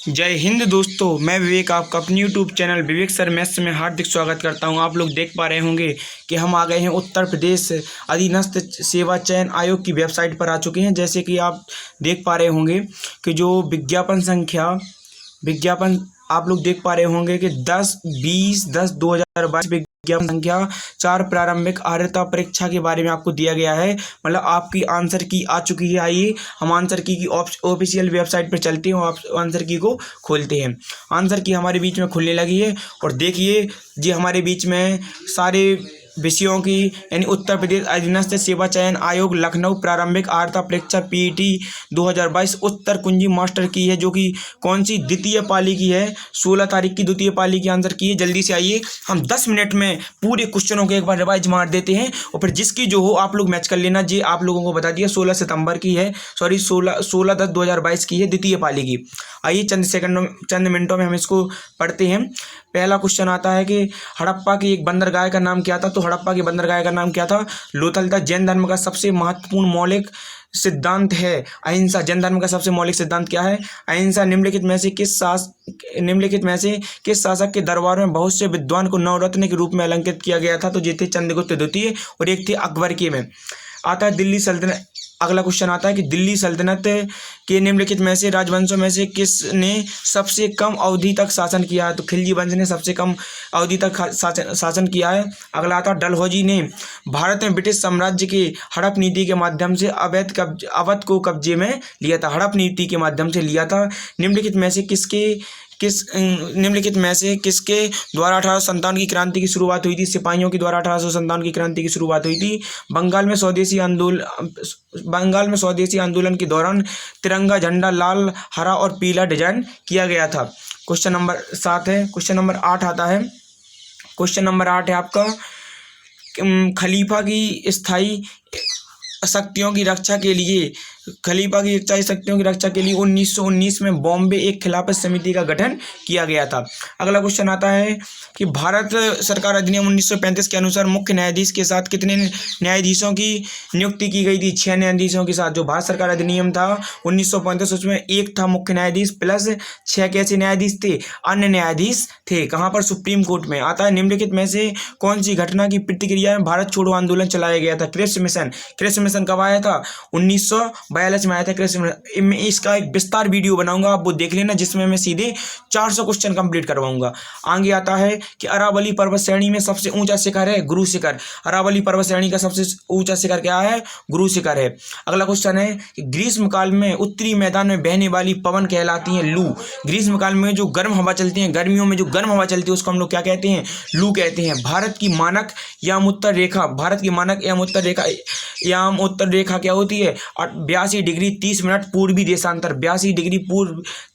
जय हिंद दोस्तों, मैं विवेक आपका अपने यूट्यूब चैनल विवेक सर मैथ्स में हार्दिक स्वागत करता हूं। आप लोग देख पा रहे होंगे कि हम आ गए हैं उत्तर प्रदेश अधीनस्थ सेवा चयन आयोग की वेबसाइट पर आ चुके हैं। जैसे कि आप देख पा रहे होंगे कि जो विज्ञापन आप लोग देख पा रहे होंगे कि 10/20/10/2022 विज्ञापन संख्या 4 प्रारंभिक अर्हता परीक्षा के बारे में आपको दिया गया है। मतलब आपकी आंसर की आ चुकी है। आइए हम आंसर की ऑफिशियल वेबसाइट पर चलते हैं और आंसर की को खोलते हैं। आंसर की हमारे बीच में खुलने लगी है और देखिए जी हमारे बीच में सारे विषयों की यानी उत्तर प्रदेश अधीनस्थ सेवा चयन आयोग लखनऊ प्रारंभिक अर्हता परीक्षा पीईटी 2022 उत्तर कुंजी मास्टर की है, जो कि कौन सी द्वितीय पाली की है, 16 तारीख की द्वितीय पाली की आंसर की है। जल्दी से आइए हम 10 मिनट में पूरे क्वेश्चनों के एक बार रिवाइज मार देते हैं और फिर जिसकी जो हो आप लोग मैच कर लेना। जी आप लोगों को बता दिया 16 सितंबर की है, सॉरी 16/10/2022 की है द्वितीय पाली की। आइए चंद मिनटों में हम इसको पढ़ते हैं। पहला क्वेश्चन आता है कि हड़प्पा की एक बंदरगाह का नाम क्या था। तो हड़प्पा की बंदरगाह का नाम क्या था? लोथल था। जैन धर्म का सबसे महत्वपूर्ण मौलिक सिद्धांत है अहिंसा। जैन धर्म का सबसे मौलिक सिद्धांत क्या है? अहिंसा। निम्नलिखित में से किस शासक के दरबार में बहुत से विद्वान को नवरत्न के रूप में अलंकृत किया गया था? तो ये थे चंद्रगुप्त द्वितीय और एक थे अकबर के में। आता है दिल्ली सल्तनत। अगला क्वेश्चन आता है कि दिल्ली सल्तनत के निम्नलिखित में से राजवंशों में से किसने सबसे कम अवधि तक शासन किया है? तो खिलजी वंश ने सबसे कम अवधि तक शासन किया है। अगला आता है डलहौजी ने भारत में ब्रिटिश साम्राज्य की हड़प नीति के माध्यम से अवध को कब्जे में लिया था। हड़प नीति के माध्यम से लिया था। निम्नलिखित में से किसके द्वारा 1857 की क्रांति की शुरुआत हुई थी? सिपाहियों के द्वारा 1857 की क्रांति की शुरुआत हुई थी। बंगाल में स्वदेशी आंदोलन के दौरान तिरंगा झंडा लाल, हरा और पीला डिजाइन किया गया था। क्वेश्चन नंबर 7 है। क्वेश्चन नंबर 8 आता है। क्वेश्चन नंबर 8 है आपका खलीफा की स्थायी शक्तियों की रक्षा के लिए 1919 में बॉम्बे एक खिलाफत समिति का गठन किया गया था। अगला क्वेश्चन आता है कि भारत सरकार अधिनियम 1935 के अनुसार मुख्य न्यायाधीश के साथ कितने न्यायाधीशों की नियुक्ति की गई थी? 6 न्यायाधीशों के साथ। जो भारत सरकार अधिनियम था 1935 उसमें एक था मुख्य न्यायाधीश प्लस 6 कैसे न्यायाधीश थे? अन्य न्यायाधीश थे। कहाँ पर? सुप्रीम कोर्ट में। आता है निम्नलिखित में से कौन सी घटना की प्रतिक्रिया में भारत छोड़ो आंदोलन चलाया गया था? Cripps mission. क्रिप्स मिशन कब आया था? 1942 में आया था क्रिप्स मिशन। मैं इसका एक विस्तार वीडियो बनाऊंगा, आप वो देख लेना, जिसमें मैं सीधे 400 क्वेश्चन कंप्लीट करवाऊंगा। आगे आता है कि अरावली पर्वत श्रेणी में सबसे ऊंचा शिखर है गुरु शिखर। अरावली पर्वत श्रेणी का सबसे ऊंचा शिखर क्या है? गुरु शिखर है। अगला क्वेश्चन है कि ग्रीष्म काल में उत्तरी मैदान में बहने वाली पवन कहलाती है लू। ग्रीष्म काल में जो गर्म हवा चलती है, गर्मियों में जो गर्म हवा चलती है उसको हम लोग क्या कहते हैं? लू कहते हैं। भारत की मानक याम उत्तर रेखा क्या होती है? 82 डिग्री 30 मिनट पूर्वी देशांतर। 82 डिग्री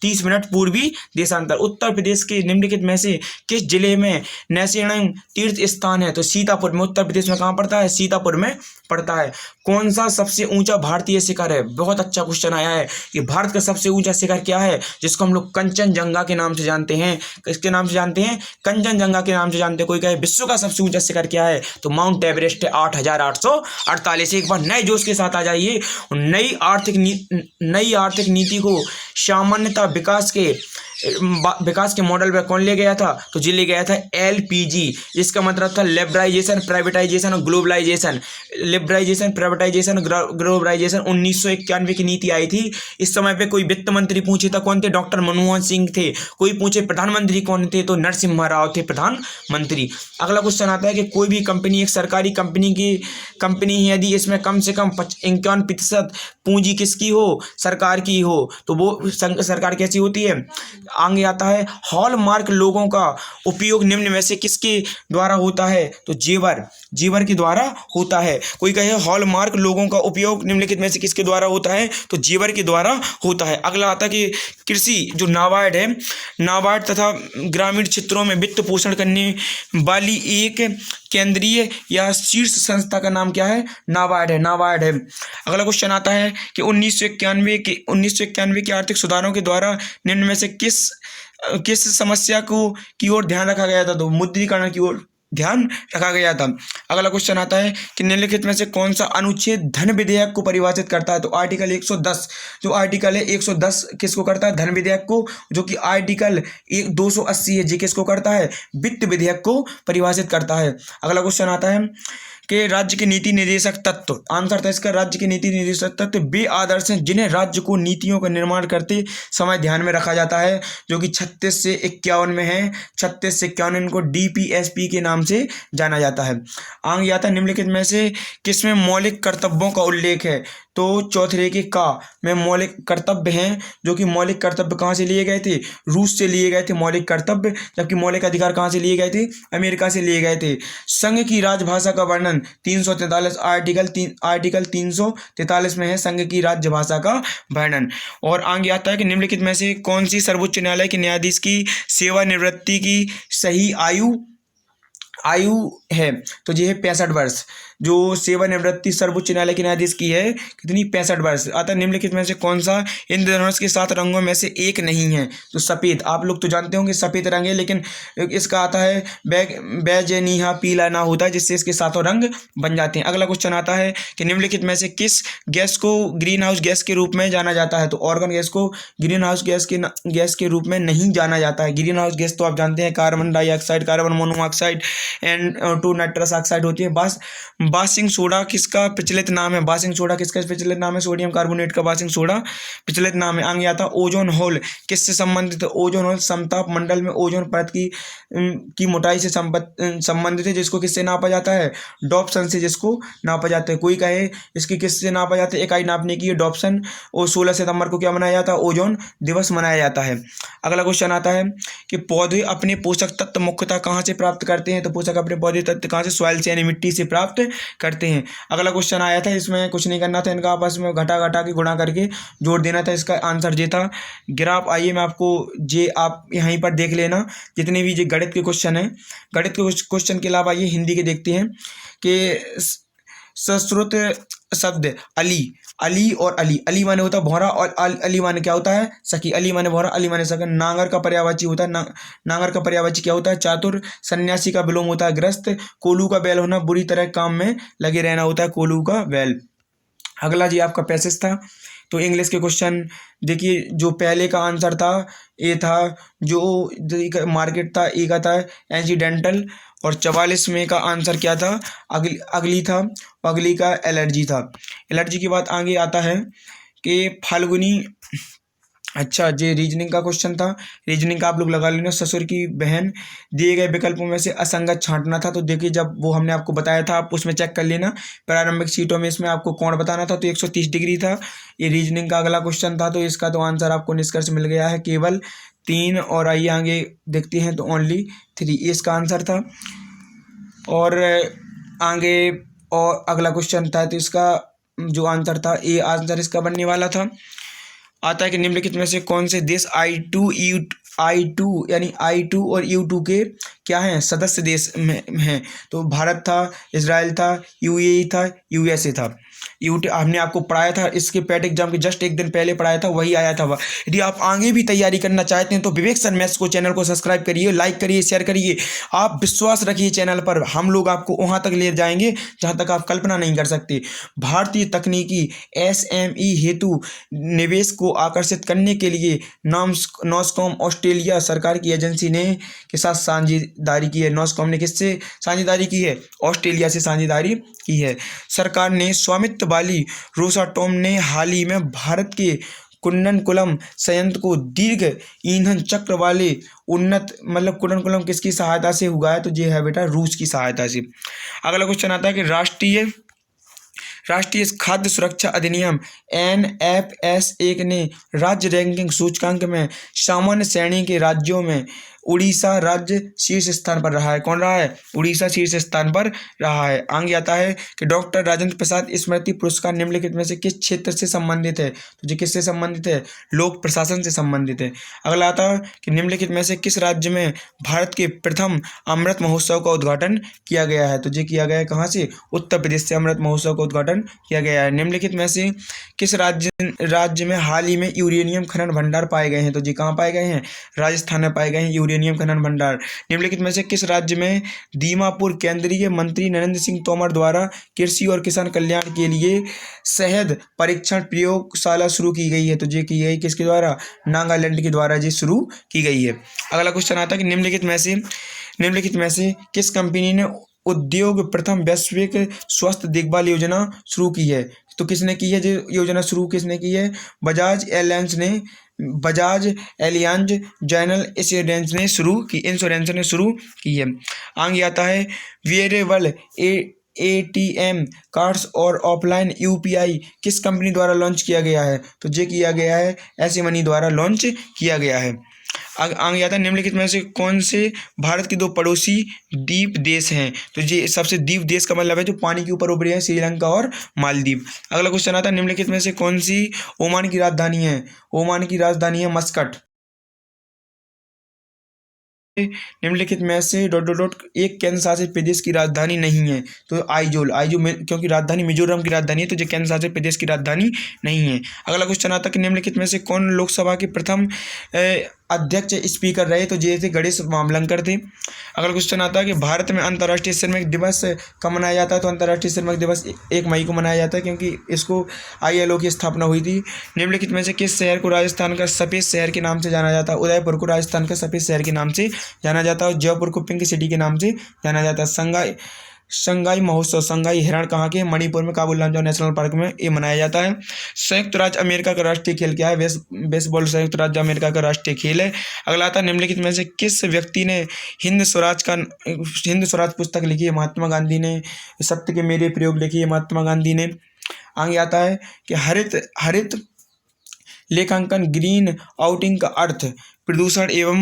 30 मिनट पूर्वी देशांतर। उत्तर प्रदेश के निम्नलिखित में से किस जिले में नैसेणम तीर्थ स्थान है? तो सीतापुर में। उत्तर प्रदेश में कहाँ पड़ता है? सीतापुर में पड़ता है। कौन सा सबसे ऊंचा भारतीय शिखर है? बहुत अच्छा क्वेश्चन आया है कि भारत का सबसे ऊंचा शिखर क्या है, जिसको हम लोग कंचनजंगा के नाम से जानते हैं। किसके नाम से जानते हैं? कंचनजंगा के नाम से जानते हैं। कोई कहे विश्व का सबसे ऊंचा शिखर क्या है? तो माउंट एवरेस्ट है, 8848। एक बार नए जोश के साथ आ जाइए। नई आर्थिक नीति को सामान्यता विकास के मॉडल पर कौन ले गया था? तो जी ले गया था LPG। इसका मतलब था लिबरलाइजेशन, प्राइवेटाइजेशन और ग्लोबलाइजेशन। लिबरलाइजेशन, प्राइवेटाइजेशन, ग्लोबलाइजेशन 1991 की नीति आई थी। इस समय पे कोई वित्त मंत्री पूछे था कौन थे? डॉक्टर मनमोहन सिंह थे। कोई पूछे प्रधानमंत्री कौन थे? तो नरसिम्हा राव थे प्रधानमंत्री। अगला क्वेश्चन आता है कि कोई भी कंपनी एक सरकारी कंपनी है, यदि इसमें कम से कम 51% पूंजी किसकी हो? सरकार की हो, तो वो सरकार कैसी होती है? आगे आता है हॉलमार्क लोगों का उपयोग निम्न में से किसके द्वारा होता है? तो जेवर के द्वारा होता है। कोई कहे हॉलमार्क लोगों का उपयोग निम्नलिखित में से किसके द्वारा होता है? तो जेवर के द्वारा होता है। अगला आता है कि कृषि जो नाबार्ड है, नाबार्ड तथा ग्रामीण क्षेत्रों में वित्त पोषण करने वाली एक केंद्रीय या शीर्ष संस्था का नाम क्या है? नाबार्ड है। अगला क्वेश्चन आता है कि 1991 के आर्थिक सुधारों के द्वारा निम्न में से किस समस्या की ओर ध्यान रखा गया था? तो मुद्रीकरण की ओर ध्यान रखा गया था। अगला क्वेश्चन आता है कि निम्नलिखित में से कौन सा अनुच्छेद धन विधेयक को परिभाषित करता है? तो आर्टिकल 110, जो आर्टिकल है 110 किसको करता है? धन विधेयक को। जो कि आर्टिकल 280 है जी किसको करता है? वित्त विधेयक को परिभाषित करता है। अगला क्वेश्चन आता है कि राज्य के नीति निर्देशक तत्व, आंसर था इसका राज्य के नीति निर्देशक तत्व वे आदर्श हैं जिन्हें राज्य को नीतियों का निर्माण करते समय ध्यान में रखा जाता है, जो कि 36 से 51 में है। 36 से 51 इनको DPSP के नाम से जाना जाता है। आगे आता है निम्नलिखित में से किसमें मौलिक कर्तव्यों का उल्लेख है? तो चौथे के का में मौलिक कर्तव्य हैं, जो कि मौलिक कर्तव्य कहाँ से लिए गए थे? रूस से लिए गए थे मौलिक कर्तव्य, जबकि मौलिक अधिकार कहाँ से लिए गए थे? अमेरिका से लिए गए थे। संघ की राजभाषा का वर्णन 343 आर्टिकल 343 में है, संघ की राजभाषा का वर्णन। और आगे आता है कि निम्नलिखित में से कौन सी सर्वोच्च न्यायालय के न्यायाधीश की सेवानिवृत्ति की सही आयु है? तो ये है 65 वर्ष। जो सेवानिवृत्ति सर्वोच्च न्यायालय के न्यायाधीश की है कितनी? 65 वर्ष। अतः निम्नलिखित में से कौन सा इंद्रधनुष के 7 रंगों में से एक नहीं है? तो सफेद। आप लोग तो जानते होंगे सफेद रंग है, लेकिन इसका आता है बैजनीहा पीला ना होता है, जिससे इसके 7 रंग बन जाते हैं। अगला क्वेश्चन आता है कि निम्नलिखित में से किस गैस को ग्रीन हाउस गैस के रूप में जाना जाता है? तो ऑर्गन गैस को ग्रीन हाउस गैस के रूप में नहीं जाना जाता है। ग्रीन हाउस गैस तो आप जानते हैं carbon dioxide, carbon monoxide and 2 nitrous oxide होती है। बासिंग सोडा किसका प्रचलित नाम है? बासिंग सोडा किसका प्रचलित नाम है? सोडियम कार्बोनेट का बासिंग सोडा प्रचलित नाम है। आगे आता ओजोन होल किससे संबंधित है? ओजोन होल समताप मंडल में ओजोन परत की मोटाई से संबंधित है, जिसको किससे नापा जाता है? डॉप्सन से जिसको नापा जाता है। कोई कहे इसकी किससे नापा जाता है? इकाई नापने की डॉप्सन। और 16 सितंबर को क्या मनाया जाता है? ओजोन दिवस मनाया जाता है। अगला क्वेश्चन आता है कि पौधे अपने पोषक तत्व मुख्यतः कहाँ से प्राप्त करते हैं? तो पोषक अपने पौधे तत्व कहाँ से? सॉइल से यानी मिट्टी से प्राप्त करते हैं। अगला क्वेश्चन आया था, इसमें कुछ नहीं करना था, इनका आपस में घटा के गुणा करके जोड़ देना था। इसका आंसर ये था। ग्राफ आइए मैं आपको जे आप यहीं पर देख लेना, जितने भी ये गणित के क्वेश्चन हैं। गणित के क्वेश्चन के अलावा ये हिंदी के देखते हैं कि संस्कृत शब्द अली और अली माने होता है भौरा, और अली माने क्या होता है? सखी। अली माने भौरा, अली माने सखी। नांगर का पर्यायवाची होता है नांगर का पर्यायवाची क्या होता है? चातुर। सन्यासी का विलोम होता है ग्रस्त। कोल्हू का बैल होना बुरी तरह काम में लगे रहना होता है कोल्हू का बैल। अगला जी आपका पैसेज था। तो इंग्लिश के क्वेश्चन देखिए, जो पहले का आंसर था ए था, जो मार्केट था ए का था एक्सीडेंटल, और 44 में का आंसर क्या था? अगली था। अगली का एलर्जी था। एलर्जी के बाद आगे आता है कि फाल्गुनी। अच्छा, ये रीजनिंग का क्वेश्चन था। रीजनिंग का आप लोग लगा लेना। ससुर की बहन। दिए गए विकल्पों में से असंगत छांटना था। तो देखिए, जब वो हमने आपको बताया था आप उसमें चेक कर लेना। प्रारंभिक सीटों में इसमें आपको कोण बताना था, तो 130 डिग्री था। ये रीजनिंग का अगला क्वेश्चन था। तो इसका तो आंसर आपको निष्कर्ष मिल गया है, केवल 3। और आइए आगे देखते हैं, तो ओनली 3 इसका आंसर था। और आगे और अगला क्वेश्चन था, तो इसका जो आंसर था ए आंसर इसका बनने वाला था। आता है कि निम्नलिखित में से कौन से देश I2 यानी I2 और U2 के क्या हैं? सदस्य देश में हैं। तो भारत था, इजराइल था, UAE था, USA था। हमने आपको पढ़ाया था, इसके पैट एग्जाम के जस्ट एक दिन पहले पढ़ाया था, वही आया था। यदि आप आगे भी तैयारी करना चाहते हैं तो विवेक सर मैथ्स को चैनल को सब्सक्राइब करिए, लाइक करिए, शेयर करिए। आप विश्वास रखिए चैनल पर, हम लोग आपको वहाँ तक ले जाएंगे जहाँ तक आप कल्पना नहीं कर सकते। भारतीय तकनीकी SME हेतु निवेश को आकर्षित करने के लिए नॉस्कॉम ऑस्ट्रेलिया सरकार की एजेंसी ने के साथ साझेदारी की है। नॉस्कॉम ने किससे साझेदारी की है? ऑस्ट्रेलिया से साझेदारी की है। सरकार ने स्वामित्व वाली रोसाटोम ने हाल ही में भारत के कुन्नकुलम संयंत्र को दीर्घ ईंधन चक्र वाले उन्नत कुन्नकुलम किसकी सहायता से हुआ है? तो ये है बेटा रूस की सहायता से। अगला क्वेश्चन आता है कि राष्ट्रीय खाद्य सुरक्षा अधिनियम NFS 1 ने राज्य रैंकिंग सूचकांक में सामान्य श्रेणी के राज्यों में उड़ीसा राज्य शीर्ष स्थान पर रहा है। कौन रहा है? उड़ीसा शीर्ष स्थान पर रहा है। आगे आता है कि डॉक्टर राजेंद्र प्रसाद स्मृति पुरस्कार निम्नलिखित में से किस क्षेत्र से संबंधित है? तो ये किससे संबंधित है? लोक प्रशासन से संबंधित है। अगला आता है कि निम्नलिखित में से किस राज्य में भारत के प्रथम अमृत महोत्सव का उद्घाटन किया गया है? तो ये किया गया है कहाँ से? उत्तर प्रदेश से अमृत महोत्सव का उद्घाटन उद्घाटन किया गया है। निम्नलिखित में से किस राज्य में हाल ही में यूरेनियम खनन भंडार पाए गए हैं? तो जी कहाँ पाए गए हैं? राजस्थान में पाए गए हैं यूरेनियम खनन भंडार। निम्नलिखित में से किस राज्य में दीमापुर केंद्रीय मंत्री नरेंद्र सिंह तोमर द्वारा कृषि और किसान कल्याण के लिए शहद परीक्षण प्रयोगशाला शुरू की गई है? तो ये की गई किसके द्वारा? नागालैंड के द्वारा ये शुरू की गई है। अगला क्वेश्चन आता है कि निम्नलिखित में से किस कंपनी ने उद्योग प्रथम वैश्विक स्वास्थ्य देखभाल योजना शुरू की है? तो किसने की है ये योजना शुरू? किसने की है? बजाज एलियांज जनरल इंश्योरेंस ने शुरू की है। आगे आता है वेरिएबल ATM कार्ड्स और ऑफलाइन UPI किस कंपनी द्वारा लॉन्च किया गया है? तो ये किया गया है ऐसे मनी द्वारा लॉन्च किया गया है। आगे आता है निम्नलिखित में से कौन से भारत के दो पड़ोसी द्वीप देश हैं? तो ये सबसे द्वीप देश का मतलब है जो पानी के ऊपर उभरे हैं, श्रीलंका और मालदीव। अगला क्वेश्चन आता है निम्नलिखित में से कौन सी ओमान की राजधानी है? ओमान की राजधानी है मस्कट। निम्नलिखित में से ... एक केंद्र शासित प्रदेश की राजधानी नहीं है? तो आइजोल क्योंकि राजधानी मिजोरम की राजधानी है तो जो केंद्र शासित प्रदेश की राजधानी नहीं है। अगला क्वेश्चन आता है कि निम्नलिखित में से कौन लोकसभा के प्रथम अध्यक्ष स्पीकर रहे? तो ये थे गणेश मामलंकर थे। अगला क्वेश्चन आता है कि भारत में अंतर्राष्ट्रीय श्रमिक दिवस कब मनाया जाता है? तो अंतर्राष्ट्रीय श्रमिक दिवस 1 मई को मनाया जाता है क्योंकि इसको ILO की स्थापना हुई थी। निम्नलिखित में से किस शहर को राजस्थान का सफ़ेद शहर के नाम से जाना जाता है? उदयपुर को राजस्थान का सफ़ेद शहर के नाम से जाना जाता है और जयपुर को पिंक सिटी के नाम से जाना जाता है। संगाई महोत्सव, संगाई हिरण कहाँ के? मणिपुर में काबुल लामजाओ नेशनल पार्क में ये मनाया जाता है। संयुक्त राज्य अमेरिका का राष्ट्रीय खेल क्या है? बेसबॉल संयुक्त राज्य अमेरिका का राष्ट्रीय खेल है। अगला आता है निम्नलिखित में से किस व्यक्ति ने हिंद स्वराज पुस्तक लिखी है? महात्मा गांधी ने। सत्य के मेरे प्रयोग लिखी है महात्मा गांधी ने। आगे आता है कि हरित लेखांकन ग्रीन आउटिंग का अर्थ प्रदूषण एवं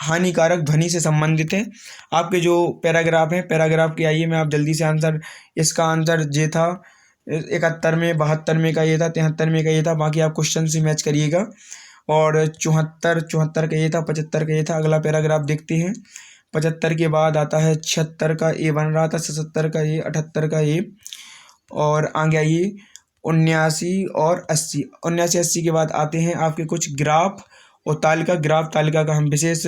हानिकारक ध्वनि से संबंधित है। आपके जो पैराग्राफ हैं पैराग्राफ के आइए मैं आप जल्दी से आंसर, इसका आंसर ये था 71 में, 72 में का ये था, 73 में का ये था। बाकी आप क्वेश्चन से मैच करिएगा। और 74 का ये था, 75 का ये था। अगला पैराग्राफ देखते हैं। 75 के बाद आता है 76 का ए बन रहा था, 77 का ये, 78 का ये, और आगे आइए 79 और 80। 79-80 के बाद आते हैं आपके कुछ ग्राफ और तालिका का हम विशेष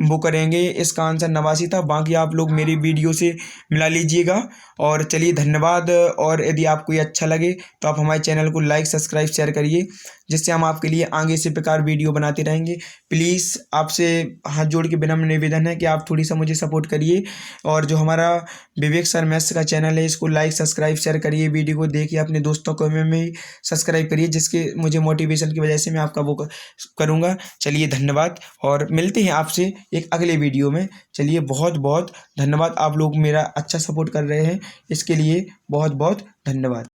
वो करेंगे। इसका आंसर 89 था। बाकी आप लोग मेरी वीडियो से मिला लीजिएगा। और चलिए धन्यवाद। और यदि आपको ये अच्छा लगे तो आप हमारे चैनल को लाइक सब्सक्राइब शेयर करिए, जिससे हम आपके लिए आगे इसी प्रकार वीडियो बनाते रहेंगे। प्लीज़ आपसे हाथ जोड़ के विनम्र निवेदन है कि आप थोड़ी सा मुझे सपोर्ट करिए। और जो हमारा विवेक सर मैथ्स का चैनल है इसको लाइक सब्सक्राइब शेयर करिए, वीडियो को देखिए, अपने दोस्तों को में सब्सक्राइब करिए, जिसके मुझे मोटिवेशन की वजह से मैं आपका वो करूँगा। चलिए धन्यवाद और मिलते हैं आपसे एक अगले वीडियो में। चलिए बहुत बहुत धन्यवाद। आप लोग मेरा अच्छा सपोर्ट कर रहे हैं, इसके लिए बहुत बहुत धन्यवाद।